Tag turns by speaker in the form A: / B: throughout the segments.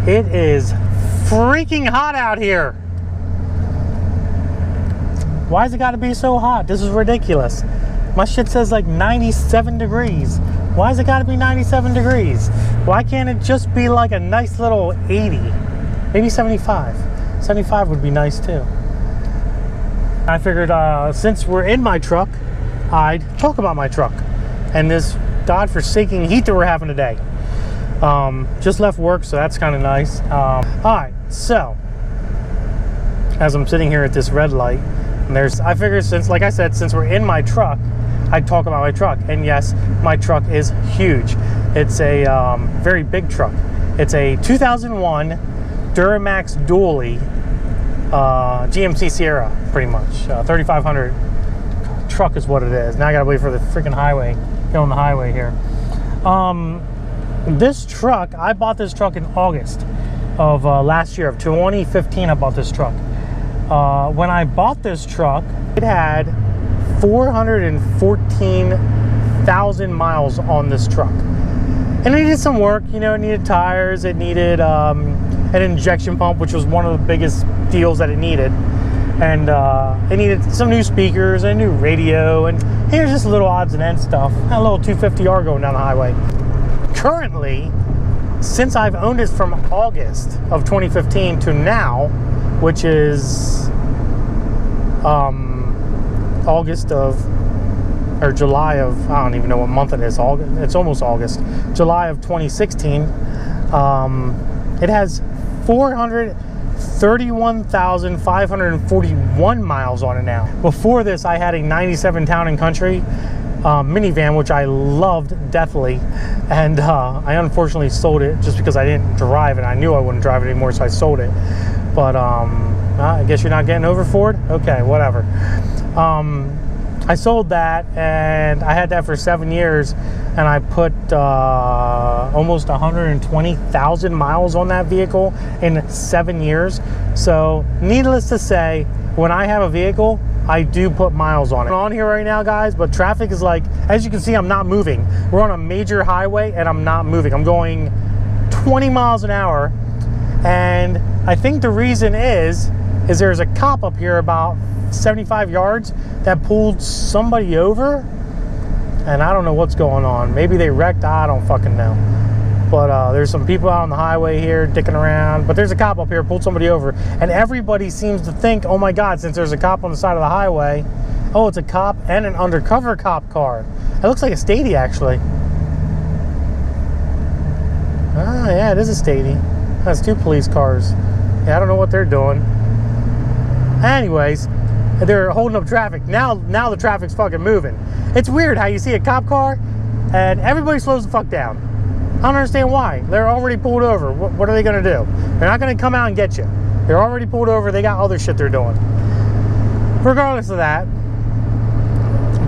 A: It is freaking hot out here. Why's it gotta be so hot? This is ridiculous. My shit says like 97 degrees. Why's it gotta be 97 degrees? Why can't it just be like a nice little 80? Maybe 75. 75 would be nice too. I figured since we're in my truck, I'd talk about my truck and this godforsaken heat that we're having today. Just left work, so that's kind of nice. All right, so as I'm sitting here at this red light, and I figured since, like I said, since we're in my truck, I'd talk about my truck. And yes, my truck is huge. It's a very big truck. It's a 2001 Duramax dually GMC Sierra, pretty much. 3500 truck is what it is. Now I gotta wait for the freaking highway. Get on the highway here. This truck, I bought this truck in August of last year, of 2015. I bought this truck. When I bought this truck, it had 414,000 miles on this truck. And it needed some work, you know, it needed tires, it needed an injection pump, which was one of the biggest deals that it needed. And it needed some new speakers, a new radio, and here's just little odds and ends stuff. A little 250R going down the highway. Currently, since I've owned it from August of 2015 to now, which is August of, or July of, I don't even know what month it is. It's almost August. July of 2016. It has 431,541 miles on it now. Before this, I had a 97 Town and Country minivan, which I loved deathly, and I unfortunately sold it just because I didn't drive it. I knew I wouldn't drive it anymore, so I sold it. But I guess you're not getting over Ford? Okay, whatever. I sold that, and I had that for 7 years, and I put almost 120,000 miles on that vehicle in 7 years. So needless to say, when I have a vehicle, I do put miles on it. I'm on here right now, guys, but traffic is like, as you can see, I'm not moving. We're on a major highway and I'm not moving. I'm going 20 miles an hour. And I think the reason is there's a cop up here about 75 yards that pulled somebody over. And I don't know what's going on. Maybe they wrecked, I don't fucking know. But there's some people out on the highway here dicking around. But there's a cop up here, pulled somebody over. And everybody seems to think, oh my God, since there's a cop on the side of the highway, oh, it's a cop and an undercover cop car. It looks like a Stady, actually. Ah, yeah, it is a Stady. That's 2 police cars. Yeah, I don't know what they're doing. Anyways, they're holding up traffic. Now the traffic's fucking moving. It's weird how you see a cop car and everybody slows the fuck down. I don't understand why. They're already pulled over. What are they going to do? They're not going to come out and get you. They're already pulled over. They got other shit they're doing. Regardless of that,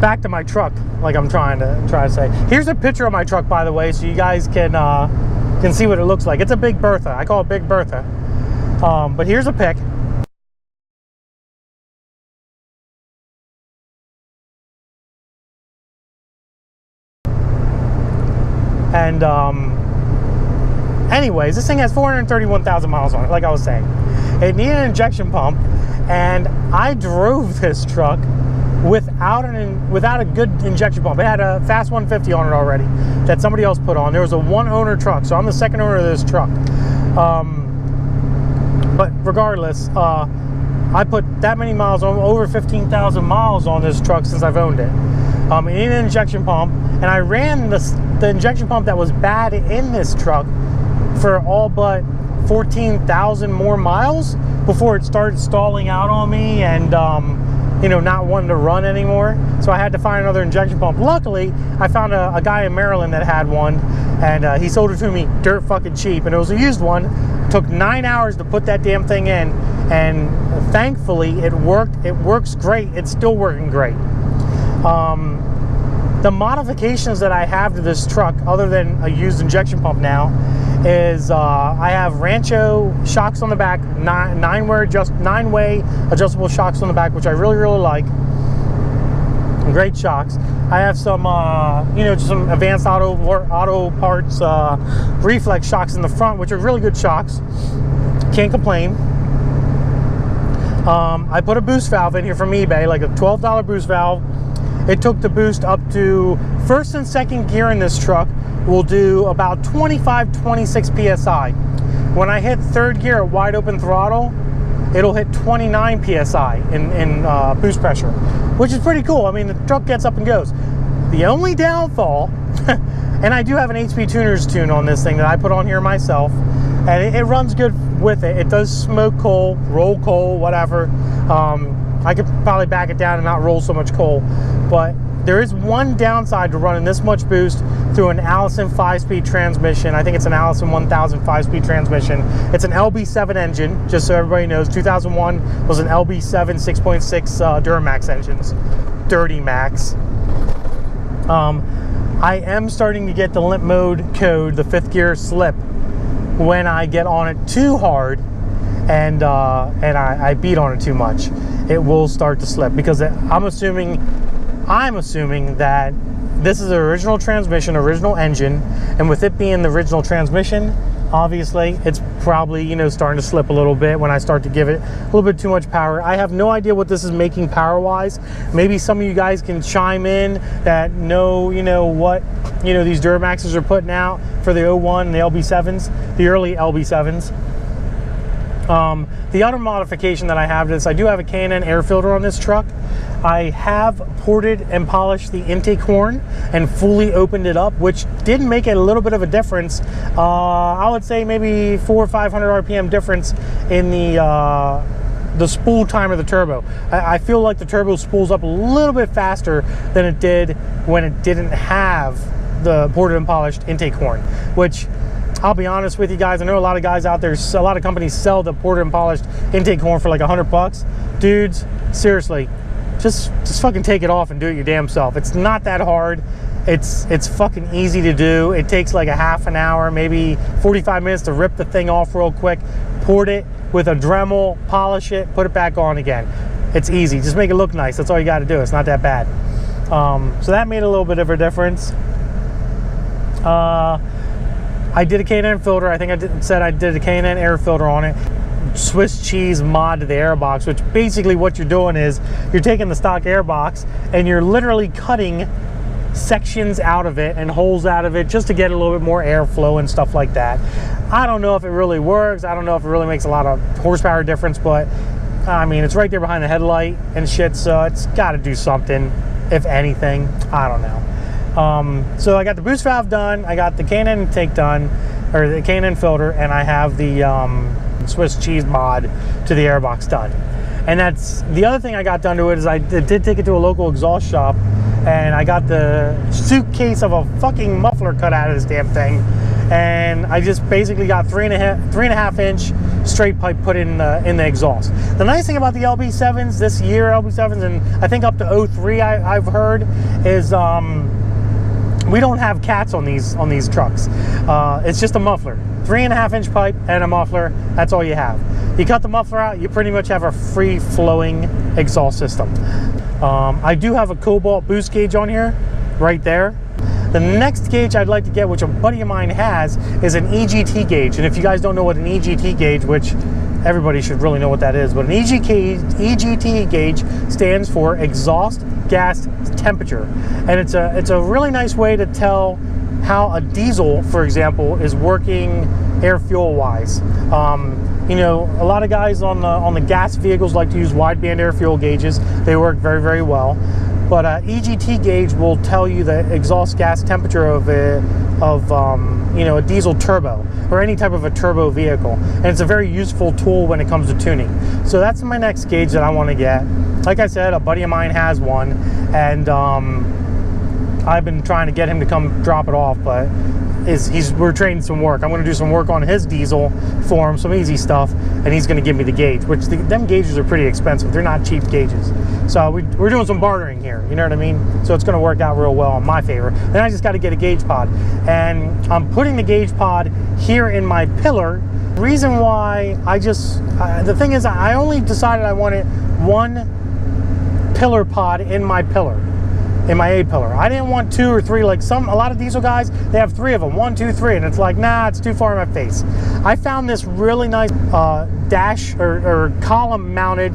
A: back to my truck, like I'm trying to say. Here's a picture of my truck, by the way, so you guys can see what it looks like. It's a Big Bertha. I call it Big Bertha. But here's a pic. And anyways, this thing has 431,000 miles on it, like I was saying. It needed an injection pump, and I drove this truck without a good injection pump. It had a Fast 150 on it already that somebody else put on. There was a one-owner truck, so I'm the second owner of this truck. But regardless, I put that many miles on, over 15,000 miles on this truck since I've owned it. It needed an injection pump, and I ran the injection pump that was bad in this truck for all but 14,000 more miles before it started stalling out on me and you know, not wanting to run anymore. So I had to find another injection pump. Luckily, I found a guy in Maryland that had one, and he sold it to me dirt fucking cheap, and it was a used one. It took 9 hours to put that damn thing in, and thankfully it worked. It works great. It's still working great. The modifications that I have to this truck, other than a used injection pump now, is I have Rancho shocks on the back, nine-way adjustable shocks on the back, which I really, really like. Great shocks. I have some, you know, just some advanced auto parts reflex shocks in the front, which are really good shocks. Can't complain. I put a boost valve in here from eBay, like a $12 boost valve. It took the boost up to first and second gear in this truck will do about 25-26 psi. When I hit third gear at wide open throttle, it'll hit 29 psi in boost pressure, which is pretty cool. I mean, the truck gets up and goes. The only downfall, and I do have an HP Tuners tune on this thing that I put on here myself, and it runs good with it. It does smoke coal, roll coal, whatever. I could probably back it down and not roll so much coal, but there is one downside to running this much boost through an Allison 5-speed transmission. I think it's an Allison 1000 5-speed transmission. It's an LB7 engine, just so everybody knows. 2001 was an LB7 6.6 Duramax engines, DIRTYMAX. I am starting to get the limp mode code, the 5th gear slip, when I get on it too hard and I beat on it too much. It will start to slip because I'm assuming that this is the original transmission, original engine, and with it being the original transmission, obviously it's probably, you know, starting to slip a little bit when I start to give it a little bit too much power. I have no idea what this is making power wise. Maybe some of you guys can chime in that know, you know, what, you know, these Duramaxes are putting out for the 01 and the LB7s, the early LB7s. The other modification that I have to this, I do have a K&N air filter on this truck. I have ported and polished the intake horn and fully opened it up, which did make it a little bit of a difference. I would say maybe 400 or 500 RPM difference in the spool time of the turbo. I feel like the turbo spools up a little bit faster than it did when it didn't have the ported and polished intake horn, which I'll be honest with you guys, I know a lot of guys out there, a lot of companies sell the ported and polished intake horn for like $100. Dudes, seriously, just fucking take it off and do it your damn self. It's not that hard. It's fucking easy to do. It takes like a half an hour, maybe 45 minutes to rip the thing off real quick, port it with a Dremel, polish it, put it back on again. It's easy. Just make it look nice. That's all you got to do. It's not that bad. So that made a little bit of a difference. I did a K&N filter. I think I said I did a K&N air filter on it. Swiss cheese mod to the airbox, which basically what you're doing is you're taking the stock airbox and you're literally cutting sections out of it and holes out of it just to get a little bit more airflow and stuff like that. I don't know if it really works. I don't know if it really makes a lot of horsepower difference, but I mean, it's right there behind the headlight and shit, so it's got to do something, if anything. I don't know. So I got the boost valve done, I got the K&N intake done, or the K&N filter, and I have the Swiss cheese mod to the airbox done. And that's the other thing I got done to it is I did take it to a local exhaust shop, and I got the suitcase of a fucking muffler cut out of this damn thing, and I just basically got 3.5 inch straight pipe put in the exhaust. The nice thing about the LB7s this year, LB7s, and I think up to 03 I've heard, is we don't have cats on these trucks. It's just a muffler, 3.5 inch pipe and a muffler. That's all you have. You cut the muffler out, you pretty much have a free flowing exhaust system. I do have a Cobalt boost gauge on here, right there. The next gauge I'd like to get, which a buddy of mine has, is an EGT gauge. And if you guys don't know what an EGT gauge, which everybody should really know what that is, but an EGT gauge stands for exhaust gas temperature, and it's a really nice way to tell how a diesel, for example, is working air fuel wise. You know, a lot of guys on the gas vehicles like to use wideband air fuel gauges. They work very, very well, but EGT gauge will tell you the exhaust gas temperature of you know, a diesel turbo or any type of a turbo vehicle, and it's a very useful tool when it comes to tuning. So that's my next gauge that I want to get. Like I said, a buddy of mine has one, and I've been trying to get him to come drop it off, but we're trading some work. I'm going to do some work on his diesel for him, some easy stuff, and he's going to give me the gauge, which them gauges are pretty expensive. They're not cheap gauges. So we're doing some bartering here, you know what I mean? So it's going to work out real well in my favor. Then I just got to get a gauge pod, and I'm putting the gauge pod here in my pillar. Reason why the thing is, I only decided I wanted one pillar pod in my pillar. in my A-pillar. I didn't want 2 or 3 like a lot of diesel guys, they have 3 of them, 1, 2, 3, and it's like, nah, it's too far in my face. I found this really nice dash or column mounted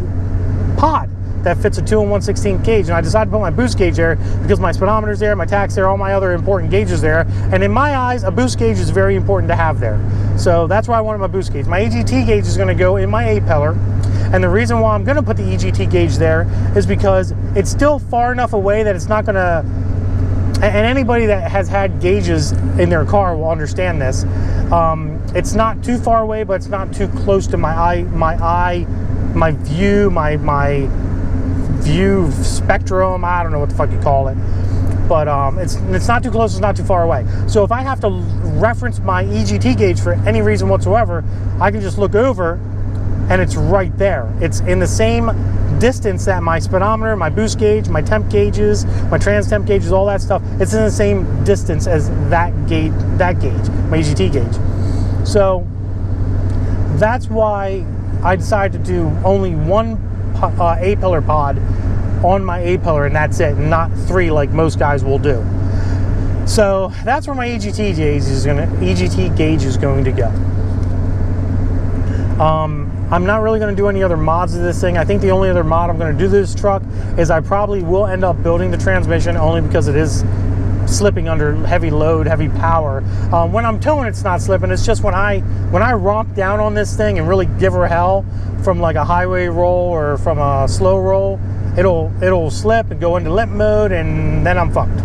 A: pod that fits a 2 1/16 gauge, and I decided to put my boost gauge there because my speedometer's there, my tach's there, all my other important gauges there, and in my eyes, a boost gauge is very important to have there. So that's why I wanted my boost gauge. My EGT gauge is going to go in my A-pillar, and the reason why I'm going to put the EGT gauge there is because it's still far enough away that it's not going to, and anybody that has had gauges in their car will understand this. It's not too far away, but it's not too close to my view spectrum. I don't know what the fuck you call it, but it's not too close, it's not too far away. So if I have to reference my EGT gauge for any reason whatsoever, I can just look over and it's right there. It's in the same distance that my speedometer, my boost gauge, my temp gauges, my trans temp gauges, all that stuff, it's in the same distance as that gauge, my EGT gauge. So that's why I decided to do only one A-pillar pod on my A-pillar, and that's it, not 3 like most guys will do. So that's where my EGT gauge is going to go. I'm not really going to do any other mods of this thing. I think the only other mod I'm going to do to this truck is I probably will end up building the transmission, only because it is slipping under heavy load, heavy power. When I'm towing, it's not slipping. It's just when I romp down on this thing and really give her hell from like a highway roll or from a slow roll, it'll slip and go into limp mode, and then I'm fucked.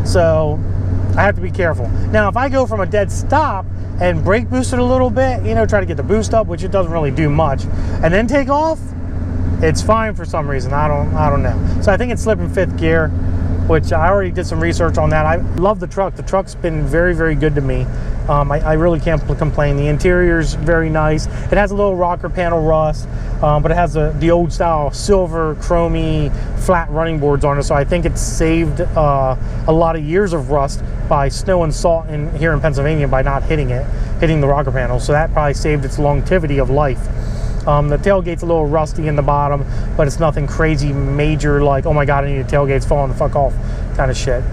A: So I have to be careful. Now, if I go from a dead stop and brake boost it a little bit, you know, try to get the boost up, which it doesn't really do much, and then take off, it's fine for some reason. I don't know. So I think it's slipping 5th gear, which I already did some research on that. I love the truck. The truck's been very, very good to me. I really can't complain. The interior's very nice. It has a little rocker panel rust, but it has the old style silver chromy flat running boards on it, so I think it's saved a lot of years of rust by snow and salt here in Pennsylvania by not hitting the rocker panel. So that probably saved its longevity of life. The tailgate's a little rusty in the bottom, but it's nothing crazy major like, oh my god, I need a tailgate, it's falling the fuck off kind of shit.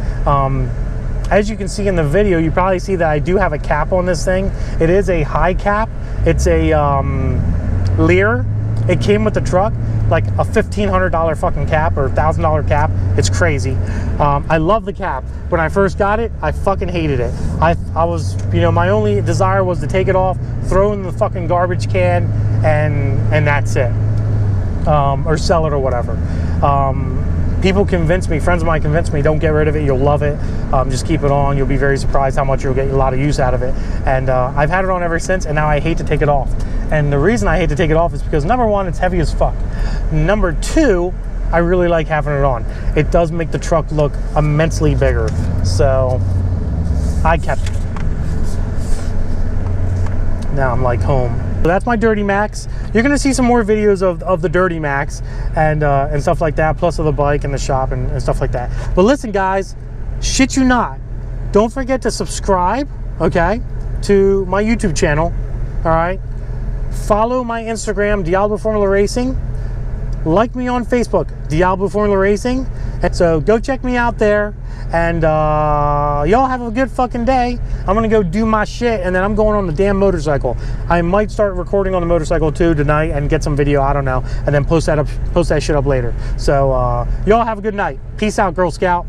A: As you can see in the video, you probably see that I do have a cap on this thing. It is a high cap. It's a Lear. It came with the truck, like a $1,500 fucking cap or $1,000 cap. It's crazy. I love the cap. When I first got it, I fucking hated it. I was, you know, my only desire was to take it off, throw it in the fucking garbage can, and that's it. Or sell it or whatever. People convince me, friends of mine convince me, don't get rid of it, you'll love it. Just keep it on. You'll be very surprised how much you'll get a lot of use out of it. And I've had it on ever since, and now I hate to take it off. And the reason I hate to take it off is because, number one, it's heavy as fuck. Number two, I really like having it on. It does make the truck look immensely bigger. So I kept it. Now I'm like home. So that's my DIRTYMAX. You're gonna see some more videos of the DIRTYMAX and stuff like that, plus of the bike and the shop and stuff like that. But listen, guys, shit you not, don't forget to subscribe, okay, to my YouTube channel. All right, follow my Instagram, Diablo Formula Racing. Like me on Facebook, Diablo Formula Racing. And so go check me out there, and y'all have a good fucking day. I'm gonna go do my shit, and then I'm going on the damn motorcycle. I might start recording on the motorcycle too tonight and get some video, I don't know, and then post that shit up later. So y'all have a good night. Peace out, Girl Scout.